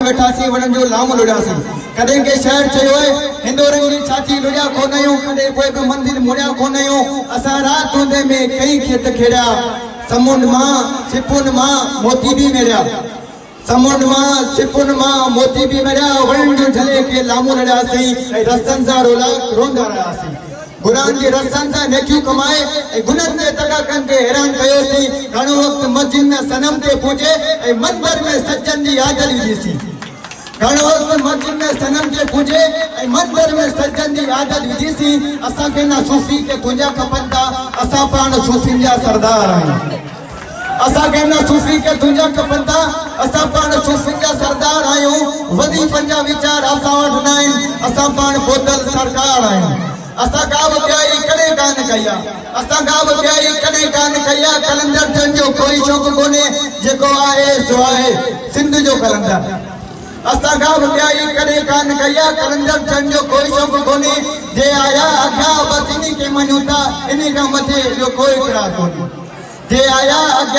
वेठासीं वणन जो लाम लुड़ियासीं कदें के शहर चयो है हिंदोरनि जी छाती लुड़िया कोन आहियूं कदें कोई बि मंदिर मुड़िया कोन आहियूं असां रात हूंदे में कई खेत खेड़ा समुंड मां सिपुन मां मोती भी मेरिया समुंड मां सिपुन मां मोती भी मेरिया वणन जो झले के लामो लड़ियासीं ऐं रस्तनि सां रोंदा रहियासीं गुरान जी रस्तनि सां नेकियूं कमाए ऐं गुनहनि जे तगाकनि खे हैरान कयोसीं घणो वक़्तु मस्जिद में सनम ते पूजे ऐं मंदर में सजनि जी आदत विझीसीं घणो वक़्तु मस्जिद में सनम ते पूजे ऐं मंदर में सजनि जी आदत विझीसीं असांखे न सूफ़ी के तुंहिंजा खपनि था असां पाण सूफ़ियुनि जा सरदार आहियूं असांखे न सूफ़ी के तुंहिंजा खपनि था असां पाण सूफ़ियुनि जा सरदार आहियूं वॾी पंहिंजा वीचार असां वटि न आहिनि असां पाण बोतल सरकार आहियूं असां का बि ॿियाई कॾहिं कान कई आहे असां का बि ॿियाई कॾहिं कान कई आहे कलंदर थियण जो कोई शौक़ु कोन्हे जेको आहे सो आहे सिंध जो कलंदर असां का बि ॿियाई कॾहिं कान कई आहे कलंदर थियण जो कोई शौक़ु कोन्हे जे आया अॻियां बसि इन खे मञूं था इन खां मथे ॿियो कोई इक़रार कोन्हे जे आया